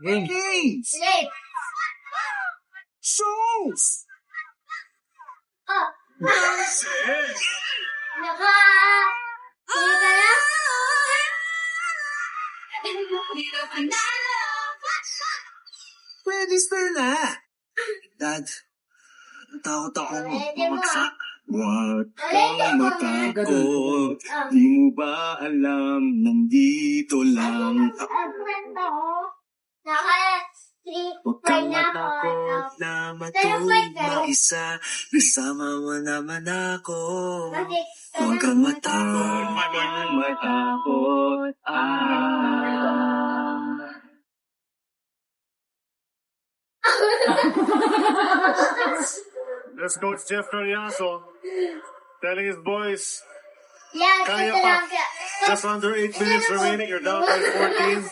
Games. Shows. Register na. Dad, natakot akong bumagsak. Huwag kang matakot. Di mo ba alam, nandito lang ako. Huwag kang matakot na matulog mag-isa. Kasama mo naman ako. Huwag kang matakot, matakot. That's Coach Jeff Cariaso telling his boys, Kaya pa. just under 8 minutes remaining, you're down by 14.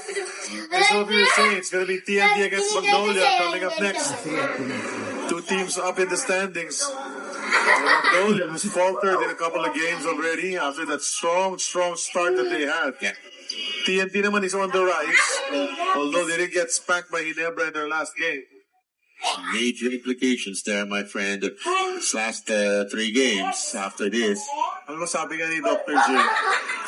This will be the same. It's going to be TNT against Magnolia coming up next. Two teams up in the standings. Magnolia has faltered in a couple of games already after that strong start that they had. TNT naman is on the rise, although they didn't get spanked by Ginebra in their last game. Major implications there, my friend. This last 3 games after this. Ano sabi nga ni Dr. J?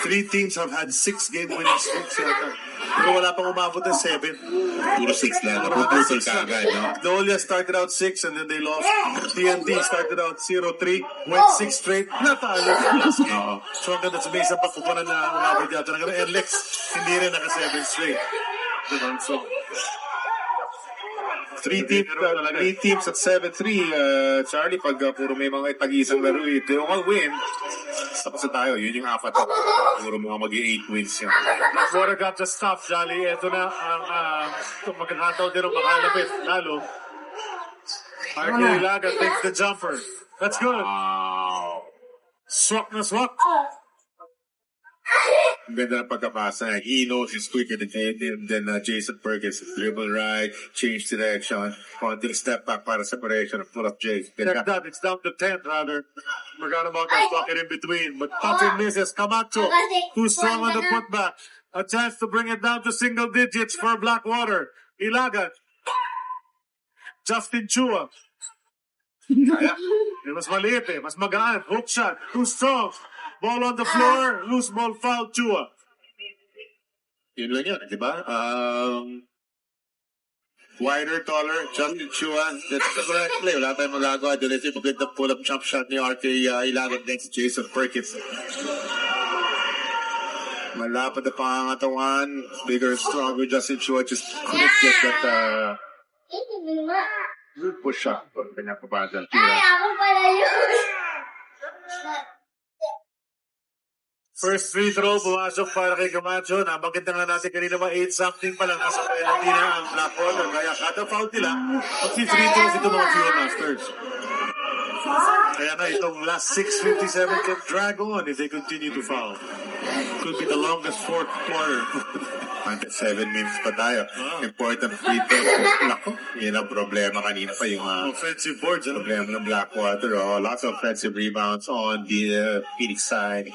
3 teams have had 6-game winning streaks yata. Pero wala pang umabot ng 7. Puro 6 lang. Naputol ka agad, no? Magnolia started out 6 and then they lost. TNT started out 0-3, went 6 straight, natalo. So hanggang sa may isang pagkukunan na umabot yata. And Lex, hindi rin naka 7 straight. Diba? So, 3 teams at 7-3. Charlie, pag puro may mga tag-isang laro, they all win. Tapos na tayo, yun yung 4. Puro mga mag-8 wins yun. Blackwater got the stuff, Charlie. Ito na ang magkakataon din ang makalapit. Lalo, Archie Ilaga takes the jumper. That's good. Swak na swak. Ang ganda ng pagkapasa. He knows he's quicker than Jason Perkins. Dribble right, change direction, konting step back para separation and pull up Jay. Check that. It's down to 10, rather. Forgot about that pocket in between. But Puffin misses. Camacho, who's strong on the putback. A chance to bring it down to single digits for Blackwater. Ilagan. Justin Chua. Mas maliit eh. Mas magaan. Hook shot. Too strong. Ball on the floor. Loose ball foul. Chua. Yun lang yun, di ba? Wider, taller, Justin Chua. That's the correct play. Wala tayong magagawa. Doon ito yung magandang pull-up jump shot ni RK Ilagan next to Jason Perkins. Malapad na pangangatawan. Bigger, stronger Justin Chua. Just couldn't get that push shot. Kanya papadal. Ako pala yun. First free throw, pumasok para kay Camacho. Nabanggit na nga natin kanina 8-something pa lang. Nasa penalty na ang Blackwater. Kaya kada foul nila, mag-free throws ito mga Field Masters. Kaya na itong last 6:57 can drag on if they continue to foul. Could be the longest fourth quarter. 7 minutes pa tayo. Important free throw. Nako, yun ang problema kanina pa yung offensive boards. problema ng Blackwater. Lots of offensive rebounds on the Phoenix side.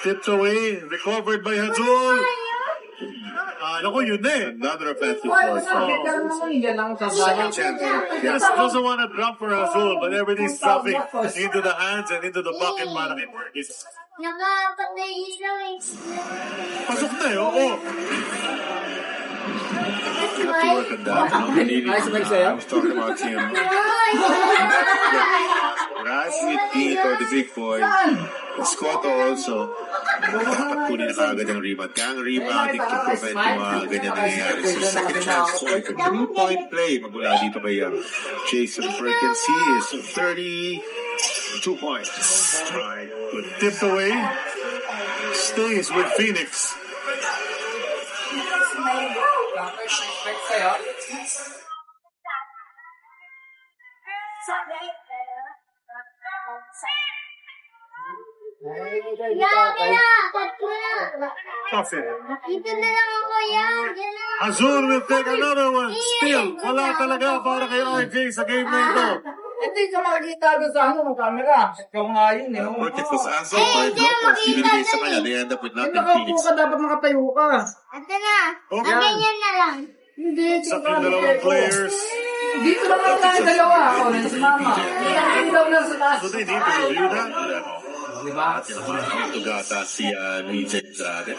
Tipped away, recovered by Hazul. Naku, yun na eh. Another offensive board. Second chance. Yes, doesn't want to drop for Hazul, but everything's dropping into the hands and into the bucket para kay Perkins. Nakapatay lang eh. Pasok na eh, oo. I was talking about him. Rasmit dito, the big boy. Scotto also. Dapat kunin na kagad ang rebound. Kaya ang rebounding to prevent yung mga ganyan nangyayari. So second chance point. 3-point play magmula dito kay Jason Perkins. He is 32 points. Right. Good. Tipped away. Stays with Phoenix. Puffin. Dito na lang ako yan. Hazul will take another one. Still, wala talaga para kay RJ sa game na ito. Hindi ka makikita doon sa ano, ng camera. Ikaw nga yun eh. Oo. Project was answered by Joker. Binigay sa kanya. They end up with Eh, nothing nakaupo Phoenix. ka, dapat nakatayo ka. Ito na. Okay. Ang ganyan na lang. Hindi, Sa aking dalawang players. Dito lang ako tayo dalawa. Ako rin si Mama. Hindi daw na sa taas. So they need to review that. Diba? Ito gata si Luis Andrade.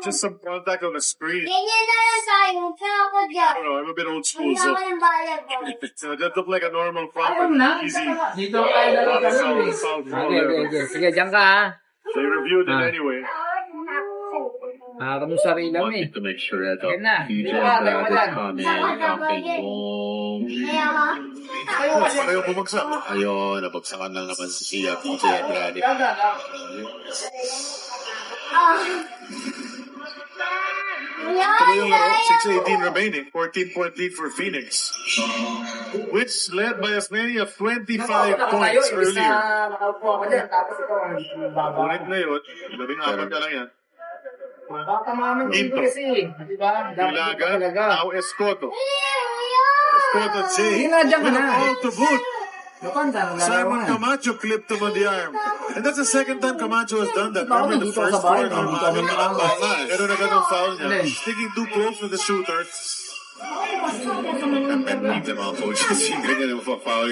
Just some contact on the screen. Ganyan na lang tayo. Kaya ako I dyan. don't know, I'm a bit old school, Hindi so ako ng volleyball. that looked like a normal Ayaw front, na. easy. Dito tayo dalawa ka Foul, lang eh. foul, foul, Okay, okay, okay. Sige, dyan ka ha. They reviewed it anyway. Para mo sarili mo eh. Wanted to make sure that Ayan na. PJ Dito ka, tayo ka Andrade dyan. come in, camping boom. Kaya ako. Ayaw bumagsak. Ayun, nabagsakan lang naman si PJ Andrade. Tuloy yung laro, 6:18 remaining, 14-point lead for Phoenix, which led by as many as 25 points earlier. Nakaupo ako dyan. Tapos ito. Ngunit ngayon, 14 ka lang yan. Baka mamin dito Ginto. kasi. Diba? Dapat Ilaga, talaga. now Escoto. Escoto J. Hindi na, dyan ka With na. a ball to boot. Nakanta, Simon Camacho clipped him on the arm. And that's the second time Camacho has done that. Baka Remember the dito first sa bahay, quarter, dito kami nakakaya. pero nagano'ng foul niya. Alin? Sticking too close to the shooter. And leave them all coaches. Yung ganyan ang foul